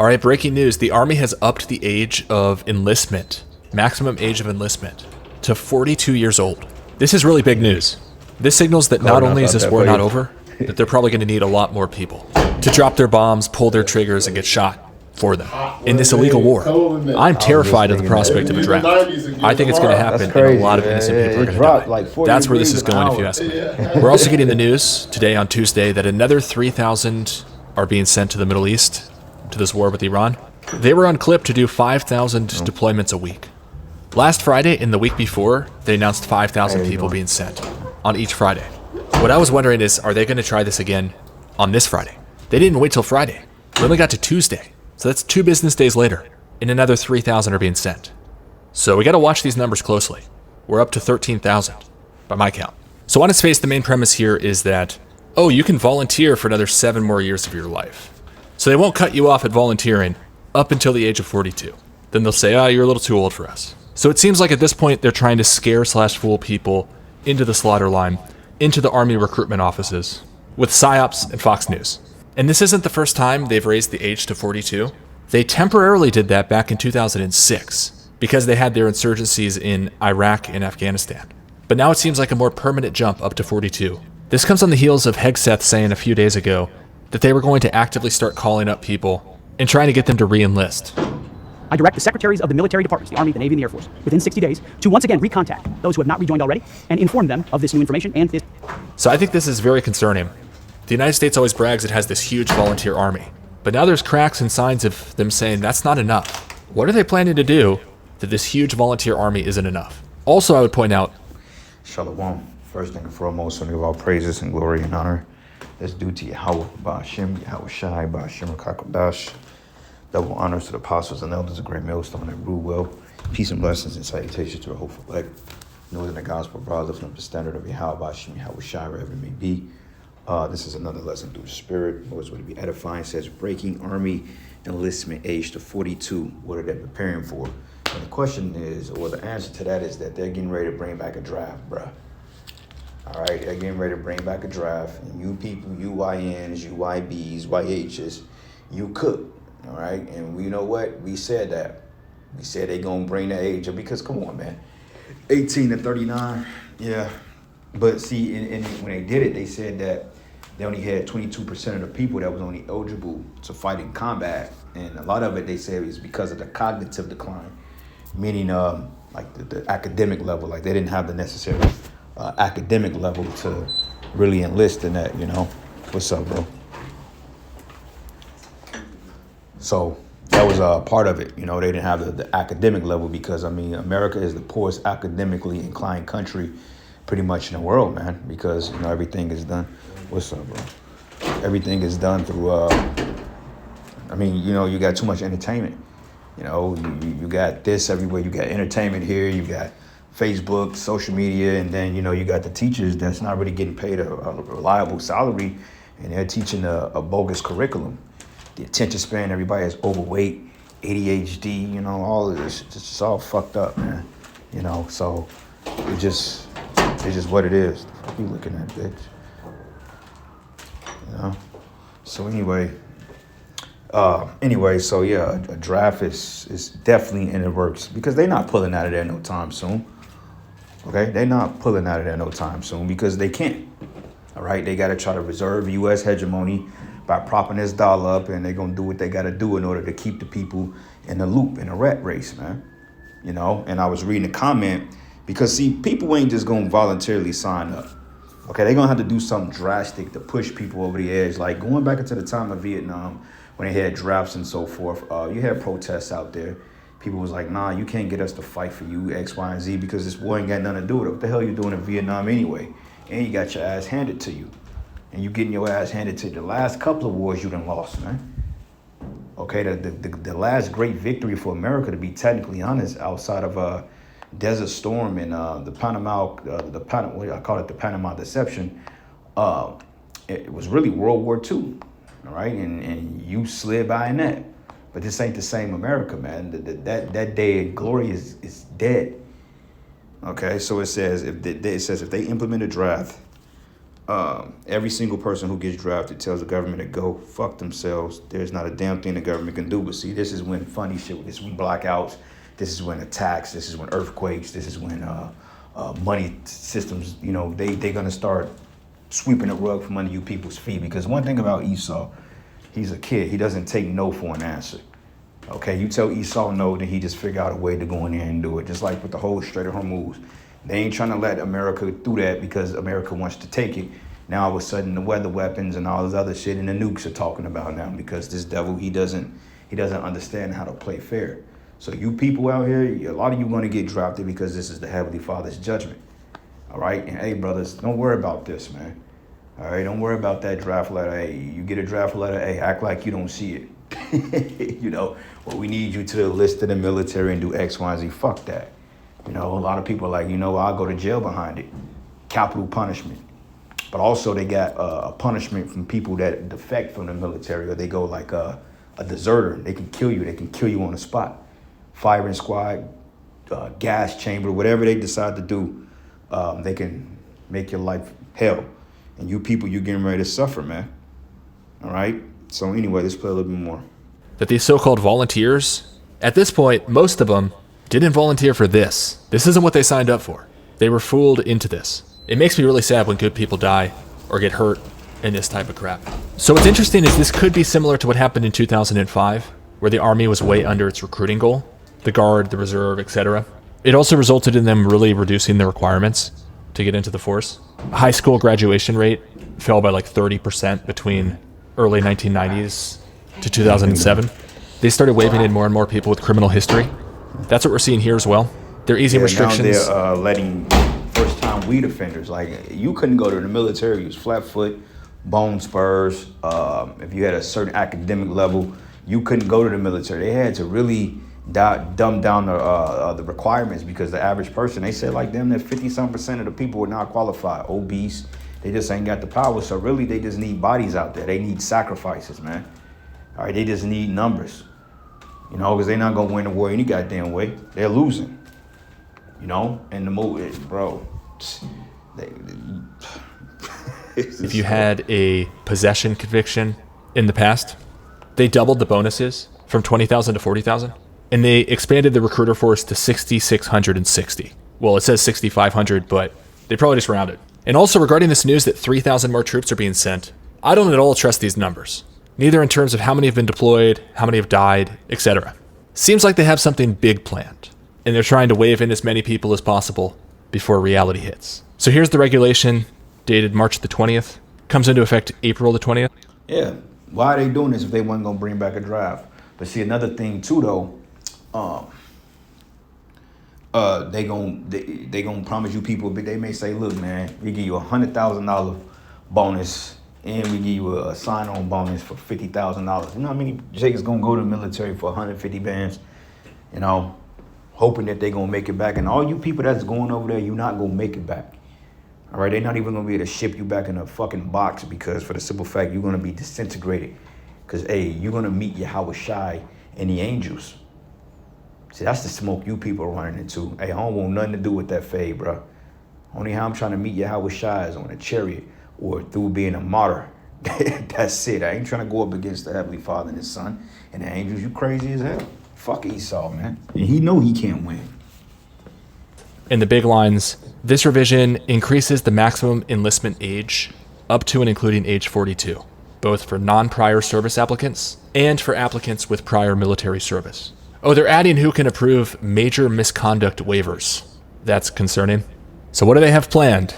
All right, breaking news. The Army has upped the age of enlistment, maximum age of enlistment, to 42 years old. This is really big news. This signals that not only is this war not over, that they're probably going to need a lot more people to drop their bombs, pull their triggers, and get shot for them in this illegal war. I'm terrified of the prospect of a draft. I think it's going to happen, and a lot of innocent people are going to die. That's where this is going, if you ask me. We're also getting the news today on Tuesday that another 3,000 are being sent to the Middle East, to this war with Iran. They were on clip to do 5,000 deployments a week. Last Friday and the week before, they announced 5,000 people being sent on each Friday. What I was wondering is, are they going to try this again on this Friday? They didn't wait till Friday. We only got to Tuesday. So that's 2 business days later, and another 3,000 are being sent. So we got to watch these numbers closely. We're up to 13,000 by my count. So on its face, the main premise here is that, oh, you can volunteer for another 7 more years of your life. So they won't cut you off at volunteering up until the age of 42. Then they'll say, oh, you're a little too old for us. So it seems like at this point, they're trying to scare/fool people into the slaughter line, into the Army recruitment offices, with PSYOPs and Fox News. And this isn't the first time they've raised the age to 42. They temporarily did that back in 2006 because they had their insurgencies in Iraq and Afghanistan. But now it seems like a more permanent jump up to 42. This comes on the heels of Hegseth saying a few days ago that they were going to actively start calling up people and trying to get them to re-enlist. I direct the secretaries of the military departments, the Army, the Navy, and the Air Force, within 60 days to once again recontact those who have not rejoined already and inform them of this new information and this. So I think this is very concerning. The United States always brags it has this huge volunteer army, but now there's cracks and signs of them saying that's not enough. What are they planning to do that this huge volunteer army isn't enough? Also, I would point out, Shalom. First thing and foremost, we give all praises and glory and honor that's due to Yahweh, Ba'ashem, Yahweh Shai, Ba'ashem, Kakadash. Double honors to the apostles and elders of Great Millstone that rule well. Peace and blessings and salutations to the hopeful elect. Northern the gospel brothers, lifting up the standard of Yahweh, Ba'ashem, Yahweh Shai, wherever it may be. This is another lesson through the Spirit. Always would be edifying. It says, breaking Army enlistment age to 42. What are they preparing for? And the question is, or the answer to that is that they're getting ready to bring back a draft, bruh. All right, they're getting ready to bring back a draft. And you people, UYNs, UYBs, YHs, you cook. All right, and you know what? We said that. We said they gonna bring the age up because, come on, man. 18 to 39, yeah. But see, and when they did it, they said that they only had 22% of the people that was only eligible to fight in combat. And a lot of it, they said, is because of the cognitive decline, meaning like the academic level. Like they didn't have the necessary academic level to really enlist in that, you know. What's up, bro? So that was part of it. You know, they didn't have the academic level because, I mean, America is the poorest academically inclined country pretty much in the world, man, because, you know, everything is done. What's up, bro? Everything is done through, I mean, you know, you got too much entertainment. You know, you got this everywhere. You got entertainment here. You got Facebook, social media, and then, you know, you got the teachers that's not really getting paid a reliable salary, and they're teaching a bogus curriculum. The attention span, everybody is overweight, ADHD, you know, all of this. It's just all fucked up, man. You know, so it's just what it is. The fuck you looking at, bitch? You know? So anyway, so yeah, a draft is definitely in the works because they're not pulling out of there no time soon. Okay? They're not pulling out of there no time soon because they can't. All right? They got to try to reserve U.S. hegemony by propping this dollar up, and they're going to do what they got to do in order to keep the people in the loop, in a rat race, man. You know, and I was reading a comment because, see, people ain't just going to voluntarily sign up. Okay, they're going to have to do something drastic to push people over the edge. Like going back into the time of Vietnam when they had drafts and so forth, you had protests out there. People was like, nah, you can't get us to fight for you, X, Y, and Z, because this war ain't got nothing to do with it. What the hell you doing in Vietnam anyway? And you got your ass handed to you. And you getting your ass handed to you. The last couple of wars you done lost, man. Okay, the last great victory for America, to be technically honest, outside of Desert Storm and the Panama Deception, it was really World War II, all right? And you slid by in that. But this ain't the same America, man. That day of glory is dead. Okay, so it says if they implement a draft, Every single person who gets drafted tells the government to go fuck themselves. There's not a damn thing the government can do. But see, this is when funny shit, this is when blackouts, this is when attacks, this is when earthquakes, this is when money systems, you know, they're gonna start sweeping the rug from under you people's feet. Because one thing about Esau, he's a kid. He doesn't take no for an answer. Okay, you tell Esau no, then he just figure out a way to go in there and do it. Just like with the whole Strait of Hormuz. They ain't trying to let America do that because America wants to take it. Now all of a sudden the weather weapons and all this other shit and the nukes are talking about now because this devil, he doesn't understand how to play fair. So you people out here, a lot of you going to get drafted because this is the Heavenly Father's judgment. All right, and hey brothers, don't worry about this, man. All right, don't worry about that draft letter. Hey, you get a draft letter, hey, act like you don't see it. You know, well, we need you to enlist in the military and do X, Y, and Z. Fuck that. You know, a lot of people are like, you know, I'll go to jail behind it. Capital punishment. But also they got a punishment from people that defect from the military, or they go like a deserter. They can kill you. They can kill you on the spot. Firing squad, gas chamber, whatever they decide to do, they can make your life hell. And you people, you're getting ready to suffer, man. All right? So anyway, let's play a little bit more. That these so-called volunteers, at this point, most of them didn't volunteer for this. This isn't what they signed up for. They were fooled into this. It makes me really sad when good people die or get hurt in this type of crap. So what's interesting is this could be similar to what happened in 2005, where the Army was way under its recruiting goal, the Guard, the Reserve, etc. It also resulted in them really reducing the requirements to get into the force. High school graduation rate fell by like 30% between early 1990s to 2007. They started waving in more and more people with criminal history. That's what we're seeing here as well. They're easing restrictions. Now they're letting first-time weed offenders, like you couldn't go to the military, you was flat foot, bone spurs. If you had a certain academic level, you couldn't go to the military. They had to really dumb down the requirements because the average person, they said like them that 50-some% of the people were not qualified, obese. They just ain't got the power. So really, they just need bodies out there. They need sacrifices, man. All right, they just need numbers. You know, because they're not going to win the war any goddamn way. They're losing. You know? And the movie, bro. If you had a possession conviction in the past, they doubled the bonuses from 20,000 to 40,000. And they expanded the recruiter force to 6,660. Well, it says 6,500, but they probably just rounded. And also regarding this news that 3,000 more troops are being sent, I don't at all trust these numbers. Neither in terms of how many have been deployed, how many have died, etc. Seems like they have something big planned, and they're trying to wave in as many people as possible before reality hits. So here's the regulation, dated March the 20th, comes into effect April the 20th. Yeah, why are they doing this if they weren't gonna bring back a draft? But see, another thing too though, they gonna promise you people, but they may say, look, man, we give you $100,000 bonus. And we give you a sign-on bonus for $50,000. You know how many Jake's gonna go to the military for 150 bands? You know, hoping that they gonna make it back. And all you people that's going over there, you're not gonna make it back. All right, they're not even gonna be able to ship you back in a fucking box because for the simple fact you're gonna be disintegrated. Cause hey, you're gonna meet Yahweh Shai and the angels. See, that's the smoke you people are running into. Hey, I don't want nothing to do with that fade, bro. Only how I'm trying to meet Yahweh Shai is on a chariot. Or through being a martyr. That's it. I ain't trying to go up against the Heavenly Father and His Son and the angels. You crazy as hell. Fuck Esau, man. And he know he can't win. In the big lines, this revision increases the maximum enlistment age up to and including age 42, both for non-prior service applicants and for applicants with prior military service. Oh, they're adding who can approve major misconduct waivers. That's concerning. So what do they have planned?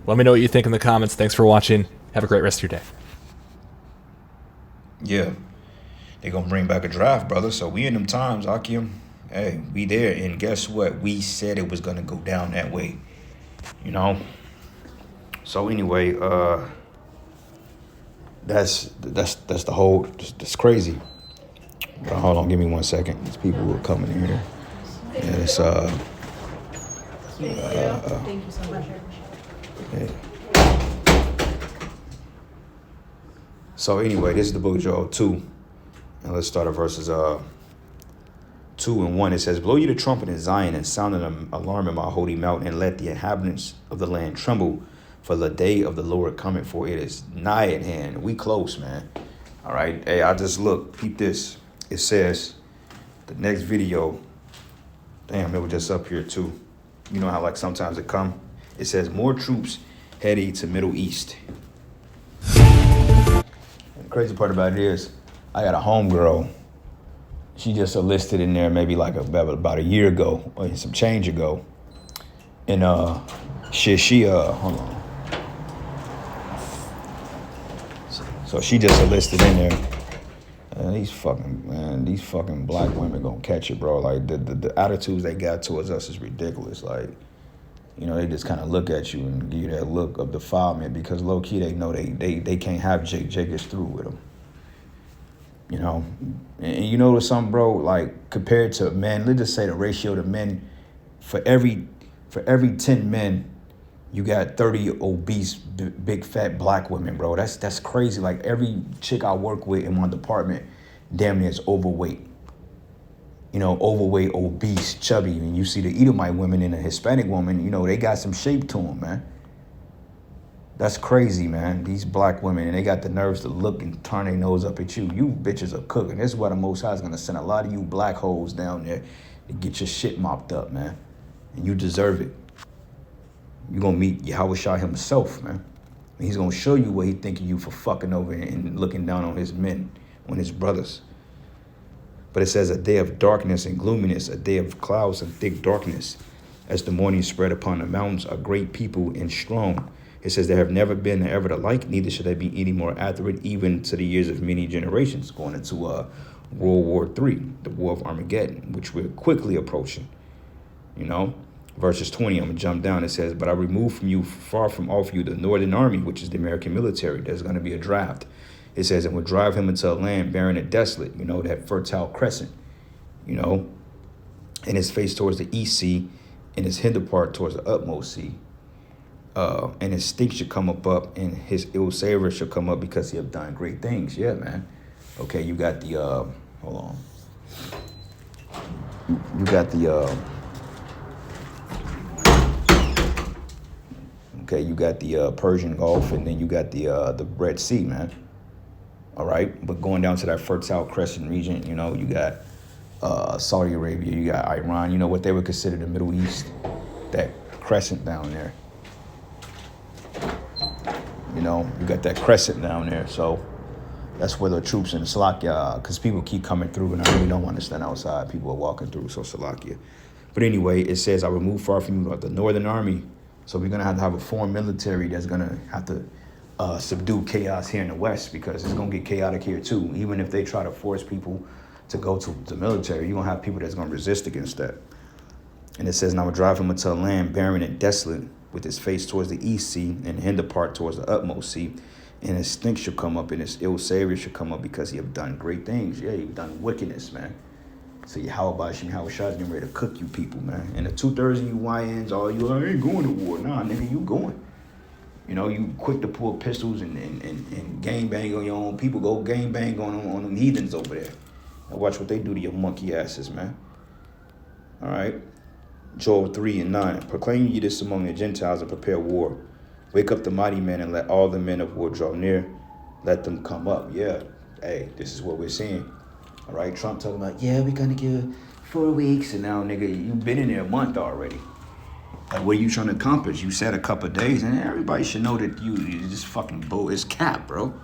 Let me know what you think in the comments. Thanks for watching. Have a great rest of your day. Yeah. They're going to bring back a draft, brother. So we in them times, Akim. Hey, we there. And guess what? We said it was going to go down that way. You know? So anyway, that's the whole, that's crazy. But hold on, give me 1 second. These people who are coming in here. Yeah, it's, Thank you so much. yeah. So anyway, this is the book of Joel 2. And let's start at verses 2 and 1. It says, blow you the trumpet in Zion and sound an alarm in my holy mountain and let the inhabitants of the land tremble. For the day of the Lord coming, for it is nigh at hand. We close, man. All right. Hey, I just look. Peep this. It says the next video. Damn, it was just up here too. You know how like sometimes it come. It says more troops heading to Middle East. And the crazy part about it is, I got a homegirl. She just enlisted in there maybe like about a year ago or some change ago. And she hold on. So she just enlisted in there. And these fucking black women gonna catch it, bro. Like the attitudes they got towards us is ridiculous. Like, you know, they just kind of look at you and give you that look of defilement because low key they know they can't have Jake. Jake is through with them. You know, and you know something, bro. Like compared to men, let's just say the ratio to men, for every 10 men, you got 30 obese, big fat black women, bro. That's crazy. Like every chick I work with in my department, damn near is overweight. You know, overweight, obese, chubby. And you see the Edomite women and the Hispanic woman, you know, they got some shape to them, man. That's crazy, man. These black women, and they got the nerves to look and turn their nose up at you. You bitches are cooking. This is why the Most High is going to send a lot of you black holes down there to get your shit mopped up, man. And you deserve it. You're going to meet Yahushua himself, man. And he's going to show you what he thinking you for fucking over and looking down on his men, on his brothers. But it says a day of darkness and gloominess, a day of clouds and thick darkness. As the morning spread upon the mountains, a great people and strong. It says there have never been ever the like, neither should there be any more after it, even to the years of many generations, going into World War III, the War of Armageddon, which we're quickly approaching. You know, verses 20, I'm going to jump down. It says, but I remove from you, far from off you, the Northern Army, which is the American military. There's going to be a draft. It says, and will drive him into a land barren and desolate, you know, that fertile crescent, you know, and his face towards the east sea, and his hinder part towards the utmost sea. And his stink should come up, and his ill savor should come up because he have done great things. Yeah, man. Okay, you got the, hold on. You got the, okay, you got the Persian Gulf, and then you got the Red Sea, man. All right, but going down to that Fertile Crescent region, you know, you got Saudi Arabia, you got Iran, you know, what they would consider the Middle East, that crescent down there. You know, you got that crescent down there. So that's where the troops in Salakia, because people keep coming through and I really don't want to stand outside. People are walking through, so Salakia. But anyway, it says, I remove far from you the Northern Army. So we're going to have a foreign military that's going to have to subdue chaos here in the West, because it's going to get chaotic here too. Even if they try to force people to go to the military, you're going to have people that's going to resist against that. And it says, and I will drive him into a land barren and desolate, with his face towards the east sea, and the hinder part towards the utmost sea. And his stink shall come up, and his ill savor shall come up, because he have done great things. Yeah, you've done wickedness, man. So Yahweh is getting ready to cook you people, man. And the 2/3 of you YNs, all you, I ain't going to war. Nah, nigga, you going. You know, you quick to pull pistols and gang bang on your own people. Go gang bang on them heathens over there. And watch what they do to your monkey asses, man. All right. Joel 3:9. Proclaim ye this among the Gentiles and prepare war. Wake up the mighty men and let all the men of war draw near. Let them come up. Yeah. Hey, this is what we're seeing. All right. Trump talking about, yeah, we're going to give 4 weeks. And now, nigga, you've been in there a month already. Like, what are you trying to accomplish? You said a couple of days, and everybody should know that you just fucking bull. It's cap, bro.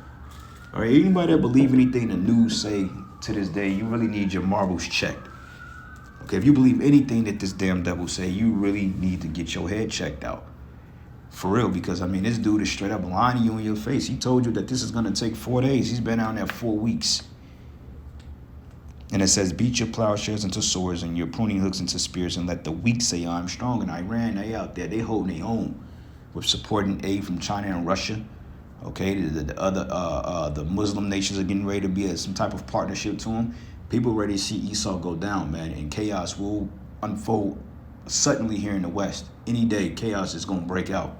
All right. Anybody that believe anything the news say to this day, you really need your marbles checked. Okay, if you believe anything that this damn devil say, you really need to get your head checked out. For real, because, I mean, this dude is straight up lying to you in your face. He told you that this is going to take 4 days. He's been out there 4 weeks. And it says, beat your plowshares into swords and your pruning hooks into spears, and let the weak say, I'm strong. And Iran, they out there, they holding their own with supporting aid from China and Russia. Okay, the other, the Muslim nations are getting ready to be some type of partnership to them. People ready to see Esau go down, man, and chaos will unfold suddenly here in the West. Any day, chaos is going to break out.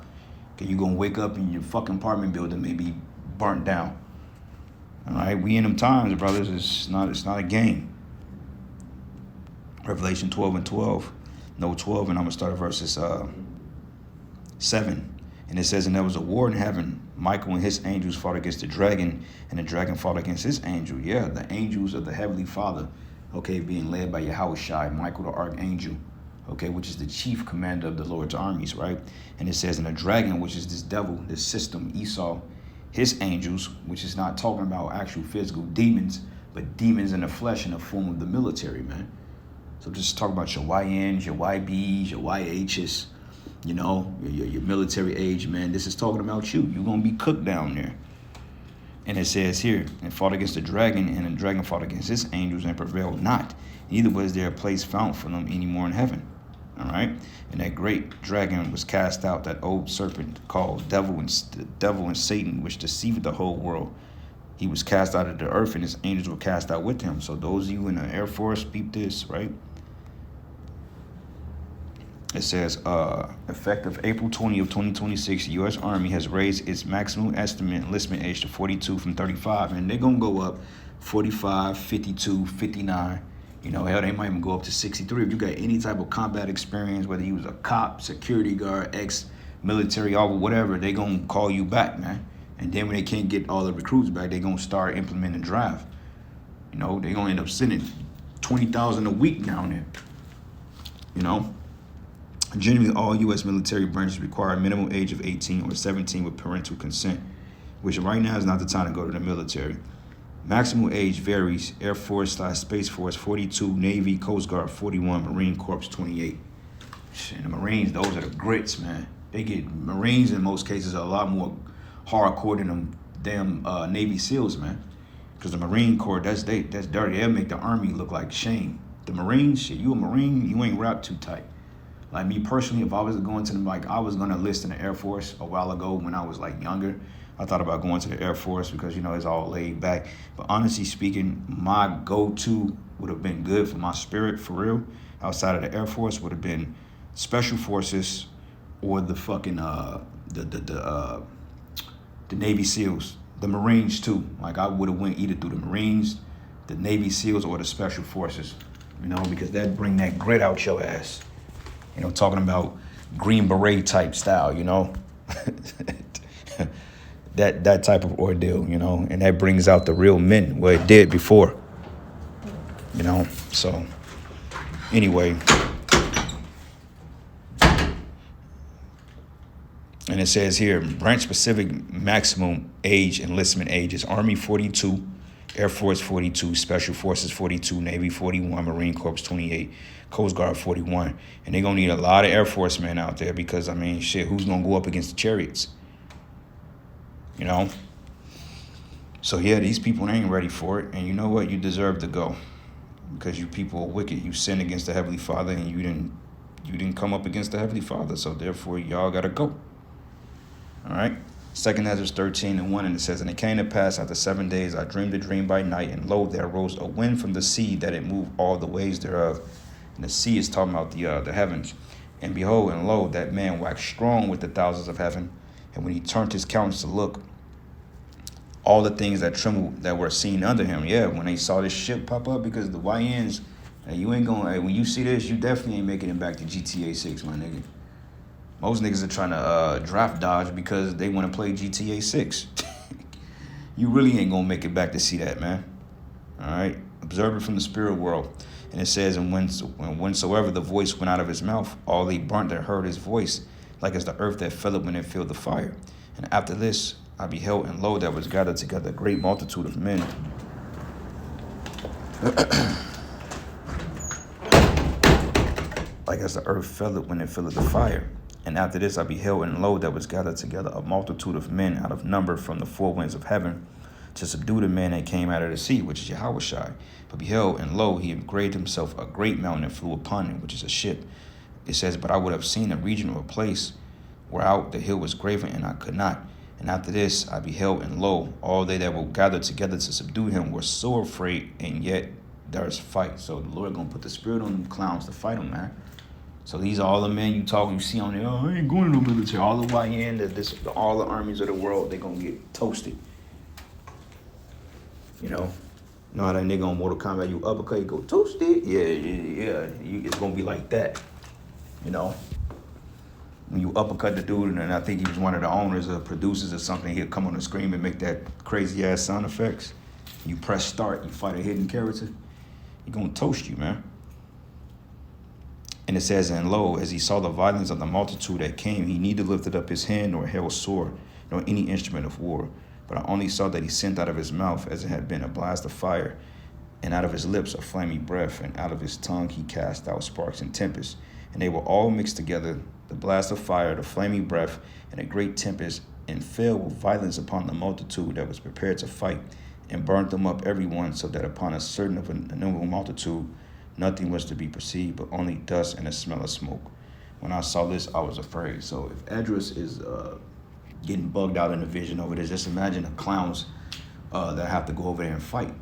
Okay, you're going to wake up and your fucking apartment building may be burnt down. All right, we in them times, brothers. It's not a game. Revelation 12:12. No, 12, and I'm going to start at verses 7. And it says, and there was a war in heaven. Michael and his angels fought against the dragon, and the dragon fought against his angel. Yeah, the angels of the Heavenly Father, okay, being led by Yahushua, Michael the archangel, okay, which is the chief commander of the Lord's armies, right? And it says, and the dragon, which is this devil, this system, Esau, his angels, which is not talking about actual physical demons, but demons in the flesh in the form of the military, man. So just talk about your YNs, your YBs, your YHs, you know, your military age, man. This is talking about you. You're going to be cooked down there. And it says here, and fought against the dragon, and the dragon fought against his angels and prevailed not. Neither was there a place found for them anymore in heaven. All right. And that great dragon was cast out, that old serpent called the devil and Satan, which deceived the whole world. He was cast out of the earth, and his angels were cast out with him. So those of you in the Air Force, peep this, right? It says, effective April 20 of 2026, the U.S. Army has raised its maximum estimate enlistment age to 42 from 35. And they're going to go up 45, 52, 59. You know, hell, they might even go up to 63. If you got any type of combat experience, whether you was a cop, security guard, ex-military, or whatever, they're going to call you back, man. And then when they can't get all the recruits back, they're going to start implementing draft. You know, they're going to end up sending 20,000 a week down there. You know? Generally, all U.S. military branches require a minimum age of 18 or 17 with parental consent, which right now is not the time to go to the military. Maximum age varies. Air Force/Space Force 42, Navy, Coast Guard 41, Marine Corps 28. And the Marines, those are the grits, man. Marines in most cases are a lot more hardcore than them damn Navy SEALs, man. Because the Marine Corps, that's dirty. They'll make the Army look like shame. The Marines, shit, you a Marine, you ain't wrapped too tight. Like me personally, if I was going to I was going to enlist in the Air Force a while ago when I was like younger. I thought about going to the Air Force because, you know, it's all laid back. But honestly speaking, my go-to would have been good for my spirit, for real, outside of the Air Force, would have been Special Forces or the fucking, the Navy SEALs, the Marines too. Like I would have went either through the Marines, the Navy SEALs, or the Special Forces, you know, because that bring that grit out your ass. You know, talking about Green Beret type style, you know, that type of ordeal, you know, and that brings out the real men. Well, it did before, you know. So anyway, and it says here, branch specific maximum age enlistment age is Army 42, Air Force 42, Special Forces 42, Navy 41, Marine Corps 28, Coast Guard 41. And they're going to need a lot of Air Force men out there because, I mean, shit, who's going to go up against the chariots? You know? So, yeah, these people ain't ready for it. And you know what? You deserve to go because you people are wicked. You sinned against the Heavenly Father and you didn't come up against the Heavenly Father. So, therefore, y'all got to go. All right? 2 Ezra 13:1, and it says, and it came to pass after 7 days, I dreamed a dream by night, and lo, there arose a wind from the sea that it moved all the waves thereof. And the sea is talking about the heavens. And behold, and lo, that man waxed strong with the thousands of heaven. And when he turned his countenance to look, all the things that trembled that were seen under him. Yeah, when they saw this ship pop up, because the YNs, you ain't going, when you see this, you definitely ain't making it back to GTA 6, my nigga. Most niggas are trying to draft dodge because they want to play GTA 6. You really ain't going to make it back to see that, man. All right? Observe it from the spirit world. And it says, and whensoever the voice went out of his mouth, all they burnt that heard his voice, like as the earth that fell up when it filled the fire. And after this, I beheld, and lo, there was gathered together a great multitude of men. Like as the earth fell up when it filled the fire. And after this I beheld, and lo, there was gathered together a multitude of men out of number from the four winds of heaven to subdue the men that came out of the sea, which is Yahushua. But beheld, and lo, he engraved himself a great mountain and flew upon it, which is a ship. It says, but I would have seen a region or a place whereout the hill was graven, and I could not. And after this I beheld, and lo, all they that were gathered together to subdue him were so afraid, and yet there's fight. So the Lord gonna put the spirit on them clowns to fight them, man. So these are all the men you see on there, oh, I ain't going to no military. All the YN, all the armies of the world, they're going to get toasted. You know how that nigga on Mortal Kombat, you uppercut, you go toasted? Yeah. It's going to be like that, you know. when you uppercut the dude, and I think he was one of the owners or producers or something, he'll come on the screen and make that crazy ass sound effects. You press start, you fight a hidden character, he gonna toast you, man. And it says, and lo, as he saw the violence of the multitude that came, he neither lifted up his hand nor held sword, nor any instrument of war. But I only saw that he sent out of his mouth as it had been a blast of fire, and out of his lips a flaming breath, and out of his tongue he cast out sparks and tempests. And they were all mixed together, the blast of fire, the flaming breath, and a great tempest, and fell with violence upon the multitude that was prepared to fight, and burnt them up every one, so that upon a certain of an innumerable multitude nothing was to be perceived, but only dust and a smell of smoke. When I saw this, I was afraid. So if Edris is getting bugged out in the vision over this, just imagine the clowns that have to go over there and fight.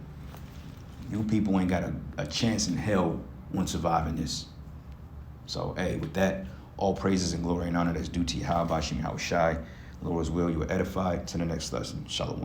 You people ain't got a chance in hell when surviving this. So, hey, with that, all praises and glory and honor that's due to Yahweh Bashim Yahushai. Lord's will, you are edified. To the next lesson. Shalom.